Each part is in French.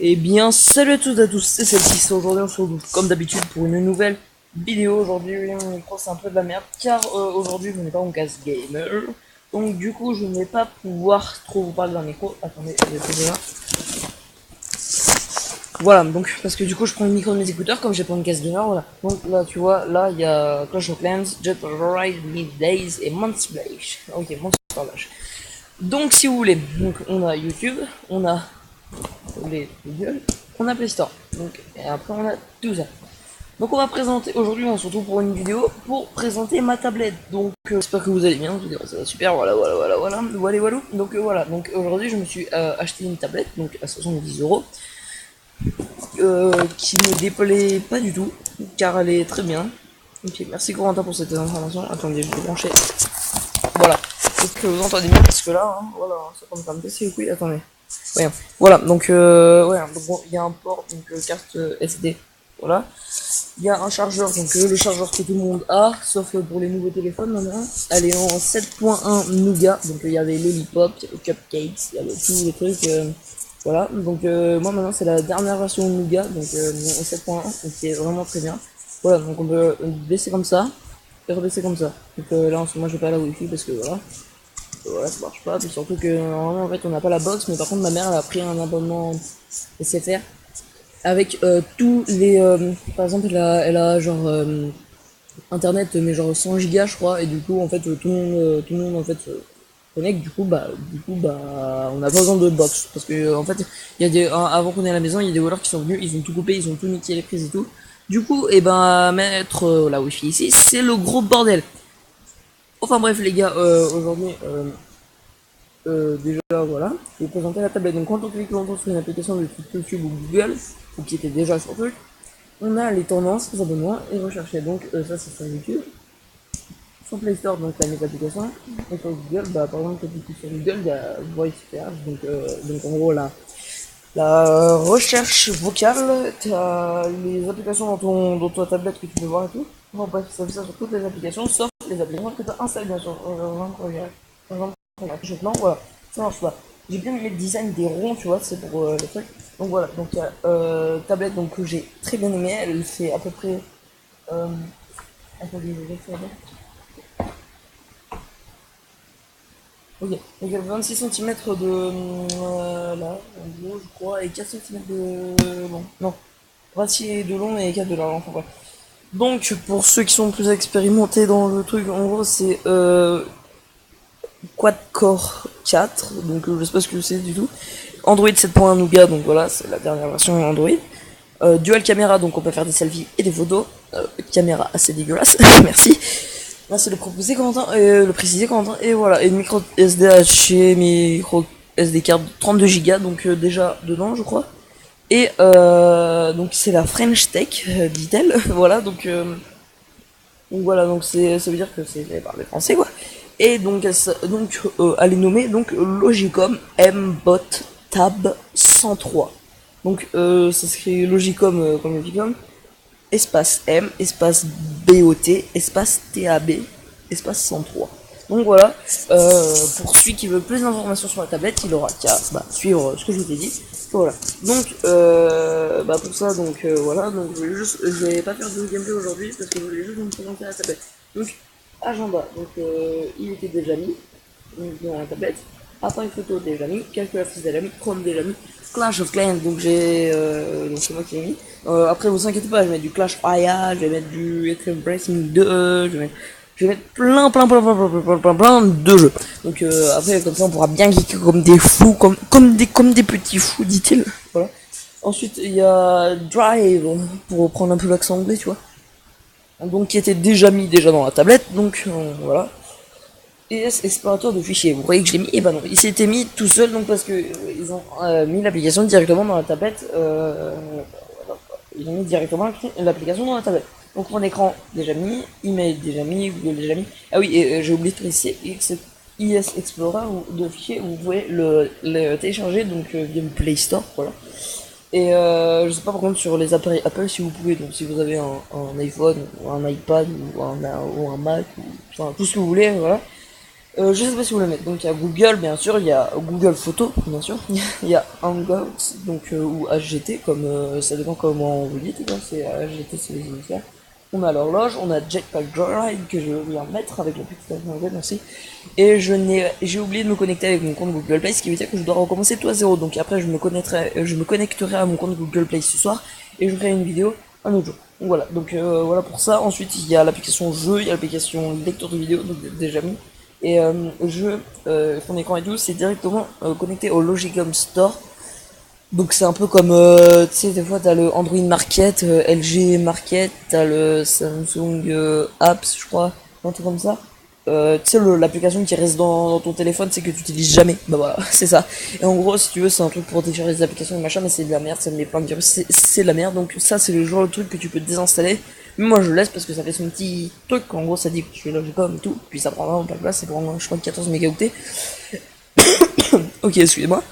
Et bien, salut à toutes et à tous, c'est celle-ci. Aujourd'hui, on se retrouve comme d'habitude pour une nouvelle vidéo. Aujourd'hui, on croit que c'est un peu de la merde car aujourd'hui, je n'ai pas mon casque gamer. Donc, du coup, je ne vais pas pouvoir trop vous parler d'un micro. Attendez, je vais poser là. Voilà, donc, parce que du coup, je prends le micro de mes écouteurs comme j'ai pas mon casque gamer. Voilà. Donc, là, tu vois, là, il y a Clash of Clans, Jet Ride, Mid Days et Monster Splash. Ok, Monster Splash. Donc, si vous voulez, donc, on a YouTube, on a les Google, on a Play Store. Donc, et après on a tout ça. Donc on va présenter, aujourd'hui on se retrouve pour une vidéo pour présenter ma tablette. Donc j'espère que vous allez bien, ça va super, voilà. Donc voilà, donc aujourd'hui je me suis acheté une tablette, donc à 70 €, qui ne déplaît pas du tout, car elle est très bien. Ok, merci Corentin pour cette information. Attendez, je vais brancher. Voilà. Est-ce que vous entendez bien? Parce que là, hein, voilà, ça commence à me baisser les couilles. Attendez. Ouais, voilà, donc, bon, il y a un port, donc carte SD, voilà. Il y a un chargeur, donc le chargeur que tout le monde a, sauf pour les nouveaux téléphones maintenant. Elle est en 7.1 Nougat, donc il y avait Lollipop, il y avait Cupcakes, il y avait tous les trucs, voilà. Donc moi maintenant c'est la dernière version Nougat, donc en 7.1, donc qui est vraiment très bien. Voilà, donc on peut baisser comme ça, et rebaisser comme ça. Donc là en ce moment j'ai pas la wifi parce que voilà, ça marche pas, puis surtout que normalement en fait on n'a pas la box, mais par contre ma mère elle a pris un abonnement SFR avec tous les par exemple elle a genre internet mais genre 100 gigas je crois, et du coup en fait tout le monde en fait connecte, du coup bah on n'a pas besoin de box parce que en fait il y a des avant qu'on ait à la maison il y a des voleurs qui sont venus, ils ont tout coupé, ils ont tout niqué les prises et tout. Du coup et ben mettre la wifi ici c'est le gros bordel. Enfin bref les gars, aujourd'hui déjà voilà, je vais vous présenter la tablette. Donc quand on clique longtemps sur une application de type YouTube ou Google, ou qui était déjà sur le truc, on a les tendances, les abonnements et rechercher. Donc ça c'est sur YouTube. Sur Play Store, donc t'as mes applications. Et sur Google, bah par exemple quand tu cliques sur Google, il y a Voice Search, donc en gros la recherche vocale, t'as les applications dans ta tablette que tu peux voir et tout. Bon bref, ça fait ça sur toutes les applications, sauf les applications que t'as installées bien sûr. Par exemple, non, voilà, ça marche pas. J'ai bien aimé le design des ronds, tu vois, c'est pour le truc. Donc voilà, donc il y a tablette donc, que j'ai très bien aimé, elle fait à peu près. Euh, attendez, je vais faire. Ok, donc il y a 26 cm de là, en gros, je crois, et 4 cm de long. Non, 26 de long et 4 de large, enfin bref. Donc, pour ceux qui sont plus expérimentés dans le truc, en gros, c'est quad-core 4, donc je sais pas ce que c'est du tout. Android 7.1 Nougat, donc voilà, c'est la dernière version Android. Dual caméra, donc on peut faire des selfies et des photos. Caméra assez dégueulasse, merci. Merci de le proposer, Quentin, le préciser, Quentin. Et voilà, et une micro SDHC, micro SD card 32 Go, donc déjà dedans, je crois. Et donc c'est la French Tech, dit-elle. Voilà, donc voilà, donc ça veut dire que c'est fait par les Français, quoi. Et donc elle est nommée donc Logicom Mbot Tab 103. Donc ça s'écrit Logicom comme Logicom, espace M, espace BOT, espace TAB, espace 103. Donc voilà, pour celui qui veut plus d'informations sur la tablette, il aura qu'à suivre ce que je vous ai dit. Voilà. Donc pour ça, voilà, donc je vais pas faire de gameplay aujourd'hui parce que je voulais juste vous présenter la tablette. Donc agenda, donc il était déjà mis dans la tablette. Appareil photo déjà mis, calculatrice déjà mis, Chrome déjà mis, Clash of Clans, donc c'est moi qui l'ai mis. Après vous inquiétez pas, je vais mettre du Clash Royale, je vais mettre du Extreme Racing 2, je vais mettre plein de jeux. Donc après comme ça on pourra bien geeker comme des fous, comme des petits fous, dit-il. Voilà. Ensuite il y a Drive pour reprendre un peu l'accent anglais, tu vois. Donc qui était déjà mis dans la tablette, donc voilà. ES explorateur de fichiers. Vous voyez que je l'ai mis? Et ben non, il s'était mis tout seul, donc parce que ils ont mis l'application directement dans la tablette. Ils ont mis directement l'application dans la tablette. Donc mon écran déjà mis, email déjà mis, Google déjà mis. Ah oui, et j'ai oublié de préciser, IS Explorer de fichiers, vous pouvez le télécharger donc via le Play Store, voilà. Et je sais pas par contre sur les appareils Apple si vous pouvez, donc si vous avez un iPhone ou un iPad ou un Mac, ou, enfin tout ce que vous voulez, voilà. Je sais pas si vous le mettez. Donc il y a Google, bien sûr, il y a Google Photos, bien sûr, il y a Hangouts, donc ou HGT, comme ça dépend comment vous dites, quoi. C'est HGT, c'est les initiales. On a l'horloge, on a Jetpack Joyride que je viens mettre avec le petit anglais, merci. Et j'ai oublié de me connecter avec mon compte Google Play, ce qui veut dire que je dois recommencer tout à zéro. Donc après je me connecterai à mon compte Google Play ce soir et je ferai une vidéo un autre jour. Donc voilà, donc voilà pour ça. Ensuite il y a l'application jeu, il y a l'application lecteur de vidéo, donc déjà mis. Et jeu, ton écran et tout, c'est directement connecté au Logicom Store. Donc c'est un peu comme, tu sais, des fois t'as le Android Market, LG Market, t'as le Samsung Apps, je crois, un truc comme ça. Tu sais, l'application qui reste dans ton téléphone, c'est que tu utilises jamais. Bah voilà, c'est ça. Et en gros, si tu veux, c'est un truc pour télécharger des applications et machin, mais c'est de la merde, ça me met plein de virus, c'est de la merde. Donc ça, c'est le genre de truc que tu peux désinstaller. Mais moi, je laisse parce que ça fait son petit truc. En gros, ça dit que tu es Logicom et tout. Puis ça prend vraiment pas de place, c'est pour, je crois, 14 mégaoctets. Ok, excusez-moi.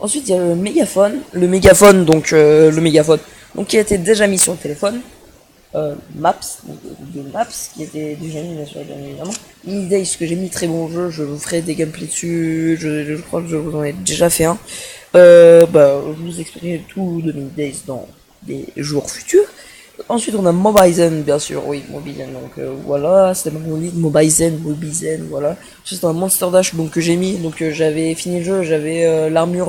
Ensuite, il y a le mégaphone, donc qui a été déjà mis sur le téléphone. Maps, donc Google Maps, qui était déjà mis bien sûr, bien évidemment. Mini Days que j'ai mis, très bon jeu, je vous ferai des gameplays dessus, je crois que je vous en ai déjà fait un. Je vous expliquerai tout de Mini Days dans des jours futurs. Ensuite, on a Mobizen, bien sûr, oui, Mobizen, donc voilà, c'était mon livre, Mobizen, voilà. Ensuite, on a Monster Dash, donc que j'ai mis, donc j'avais fini le jeu, j'avais l'armure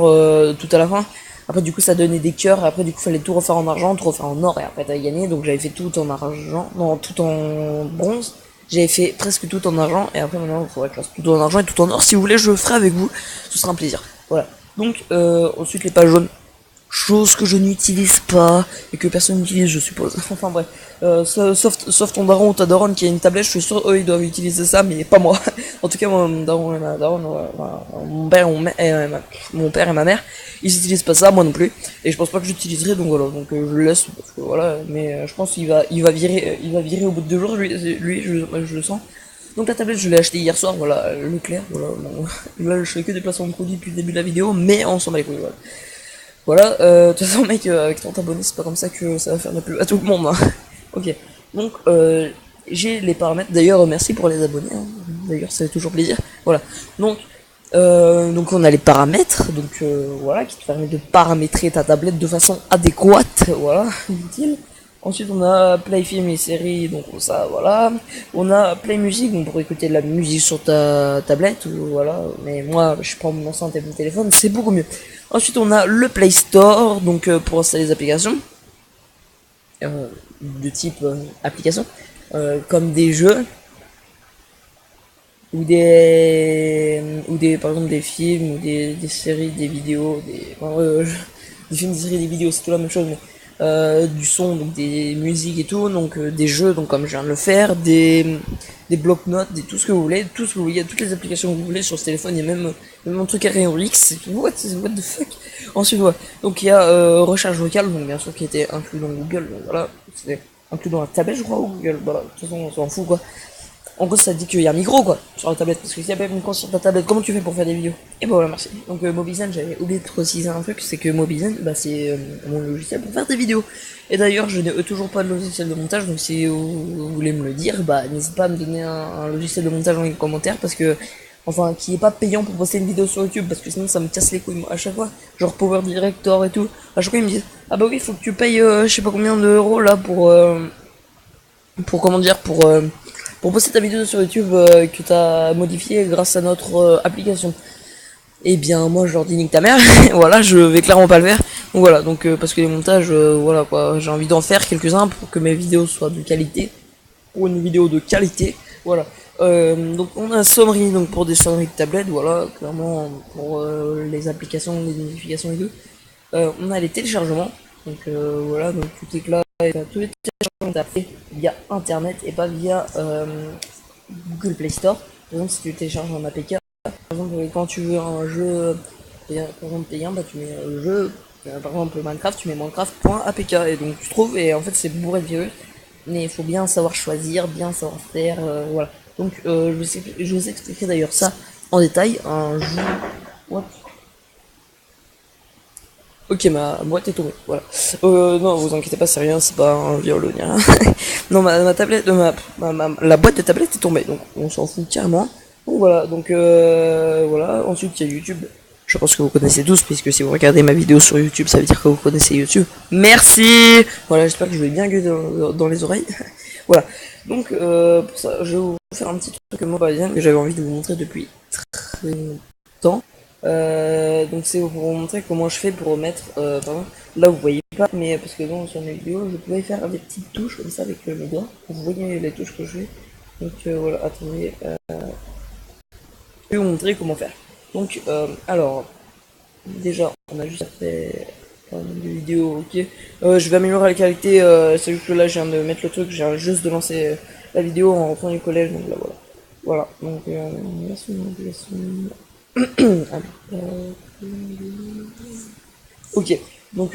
tout à la fin. Après, du coup, ça donnait des cœurs, et après, du coup, fallait tout refaire en argent, tout refaire en or, et après, t'avais gagné, donc j'avais fait tout en argent, non, tout en bronze. J'avais fait presque tout en argent, et après, maintenant, il faudrait que je fasse tout en argent et tout en or. Si vous voulez, je le ferai avec vous, ce sera un plaisir. Voilà. Donc, ensuite, les pages jaunes. Chose que je n'utilise pas et que personne n'utilise, je suppose. Enfin bref, sauf ton daron ou ta daronne qui a une tablette, je suis sûr eux ils doivent utiliser ça, mais pas moi. En tout cas, mon daron et ma daronne, mon père, mon père et ma mère, ils utilisent pas ça, moi non plus. Et je pense pas que j'utiliserai, donc voilà, donc je le laisse parce que voilà. Mais je pense qu'il va virer au bout de 2 jours, lui, je le sens. Donc la tablette je l'ai acheté hier soir, voilà, Leclerc, voilà. Bon, là je fais que des placements de produits depuis le début de la vidéo, mais on s'en bat les couilles, voilà. Voilà, de toute façon, mec, avec 30 abonnés, c'est pas comme ça que ça va faire de la pub à tout le monde. Hein. Ok, donc j'ai les paramètres. D'ailleurs, merci pour les abonnés. Hein. D'ailleurs, ça fait toujours plaisir. Voilà, donc on a les paramètres, donc voilà, qui te permet de paramétrer ta tablette de façon adéquate. Voilà, utile. Ensuite, on a Play Film et séries, donc ça, voilà. On a Play Music, donc pour écouter de la musique sur ta tablette, voilà. Mais moi, je prends mon enceinte et mon téléphone, c'est beaucoup mieux. Ensuite, on a le Play Store, donc pour installer des applications de type application, comme des jeux ou des par exemple des films ou des séries, des vidéos, des films, des séries, des vidéos, c'est tout la même chose, mais du son, donc des musiques et tout, donc des jeux, donc comme je viens de le faire, des blocs-notes, tout ce que vous voulez, tout ce que vous voulez, il y a toutes les applications que vous voulez sur ce téléphone, il y a même un truc à rayon X, what the fuck. Ensuite, voilà, donc il y a recharge vocale, donc bien sûr qui était inclus dans Google, donc voilà, c'était inclus dans la tablette, je crois, ou Google, voilà, de toute façon on s'en fout quoi. En gros, ça dit qu'il y a un micro quoi sur la tablette. Parce que s'il y a pas de micro sur ta tablette, comment tu fais pour faire des vidéos? Et bah voilà, merci. Donc Mobizen, j'avais oublié de préciser un truc, c'est que Mobizen, bah c'est mon logiciel pour faire des vidéos. Et d'ailleurs, je n'ai toujours pas de logiciel de montage, donc si vous voulez me le dire, bah n'hésitez pas à me donner un logiciel de montage dans les commentaires, parce que enfin, qui est pas payant pour poster une vidéo sur YouTube, parce que sinon ça me casse les couilles à chaque fois. Genre Power Director et tout. À chaque fois ils me disent, ah bah oui, faut que tu payes je sais pas combien d'euros là pour comment dire, pour poster ta vidéo sur YouTube que t'as modifié grâce à notre application. Et bien moi je leur dis nique ta mère, voilà, je vais clairement pas le faire. Donc voilà, donc parce que les montages, voilà quoi, j'ai envie d'en faire quelques-uns pour que mes vidéos soient de qualité, pour une vidéo de qualité, voilà. Donc on a sonnerie, donc pour des sonneries de tablette, voilà, clairement pour les applications, les notifications et tout. On a les téléchargements, donc voilà, donc tout est clair, tous les téléchargements fait via internet et pas via Google Play Store. Par exemple, si tu télécharges un APK, par exemple, quand tu veux un jeu, par exemple payant, bah tu mets le jeu, par exemple Minecraft, tu mets Minecraft.apk et donc tu trouves, et en fait c'est bourré de virus, mais il faut bien savoir choisir, bien savoir faire, voilà. Donc je vous expliquerai d'ailleurs ça en détail un jour. What Ok, ma boîte est tombée, voilà. Non, vous inquiétez pas, c'est rien, c'est pas un viol ni rien. Non, ma tablette, la boîte de tablette est tombée, donc on s'en fout carrément. Donc voilà, donc voilà. Ensuite, il y a YouTube. Je pense que vous connaissez tous, puisque si vous regardez ma vidéo sur YouTube, ça veut dire que vous connaissez YouTube. Merci. Voilà, j'espère que je vais bien gueuler dans les oreilles. Voilà. Donc, pour ça, je vais vous faire un petit truc que j'avais envie de vous montrer depuis très longtemps. Donc c'est pour vous montrer comment je fais pour remettre, pardon, là vous voyez pas, mais parce que dans sur mes vidéos je pouvais faire des petites touches comme ça avec mes doigts, vous voyez les touches que je fais, donc voilà, attendez, je vais vous montrer comment faire. Donc alors, déjà on a juste fait des vidéos, ok, je vais améliorer la qualité, c'est juste que là je viens de mettre le truc, j'ai juste de lancer la vidéo en rentrant du collège, donc là voilà. Voilà, donc ok, donc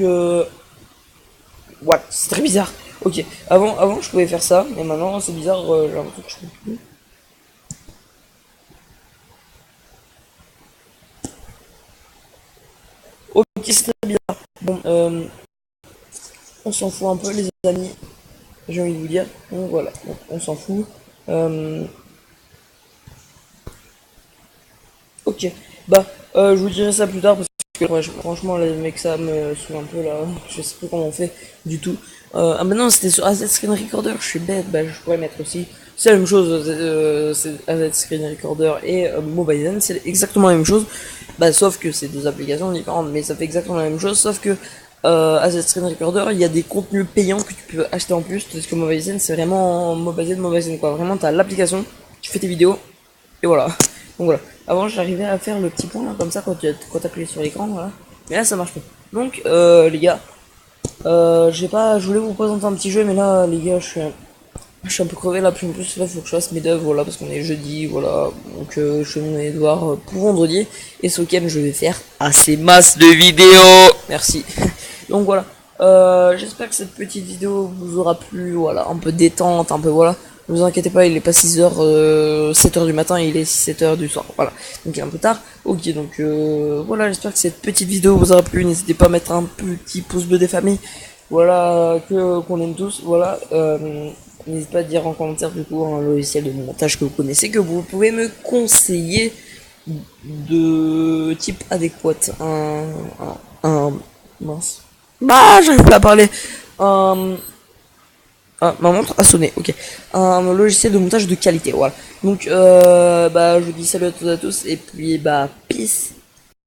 ouais, c'est très bizarre. Ok, avant je pouvais faire ça, mais maintenant c'est bizarre, j'ai l'impression que je peux plus. Ok, c'est très bizarre. Bon, on s'en fout un peu les amis, j'ai envie de vous dire. Donc voilà, donc, on s'en fout. Euh, ok, bah je vous dirai ça plus tard parce que ouais, franchement les mecs ça me saoule un peu là, je sais plus comment on fait du tout. Ah bah non, c'était sur AZ Screen Recorder, je suis bête, bah je pourrais mettre aussi. C'est la même chose, c'est AZ Screen Recorder et Mobizen, c'est exactement la même chose. Bah sauf que c'est deux applications différentes, mais ça fait exactement la même chose, sauf que AZ Screen Recorder, il y a des contenus payants que tu peux acheter en plus, parce que Mobizen c'est vraiment Mobizen quoi, vraiment t'as l'application, tu fais tes vidéos, et voilà. Donc voilà. Avant, j'arrivais à faire le petit point là, comme ça quand t'appuyais sur l'écran, voilà. Mais là, ça marche pas. Donc, les gars, j'ai pas, je voulais vous présenter un petit jeu, mais là, les gars, je suis un peu crevé là. Puis en plus, là, faut que je fasse mes devs, voilà, parce qu'on est jeudi, voilà. Donc, je fais mon devoir pour vendredi. Et ce week-end, je vais faire assez masse de vidéos. Merci. Donc voilà. J'espère que cette petite vidéo vous aura plu, voilà, un peu détente, un peu voilà. Ne vous inquiétez pas, il est pas 6h, 7h du matin, il est 7h du soir, voilà. Donc il est un peu tard. Ok, donc voilà, j'espère que cette petite vidéo vous aura plu. N'hésitez pas à mettre un petit pouce bleu des familles. Voilà, qu'on aime tous, voilà. N'hésitez pas à dire en commentaire du coup un logiciel de montage que vous connaissez, que vous pouvez me conseiller de type adéquat. Mince. Bah, j'arrive pas à parler. Un, ma montre a sonné, ok. Un logiciel de montage de qualité, voilà. Donc, bah, je vous dis salut à toutes et à tous, et puis, bah, peace.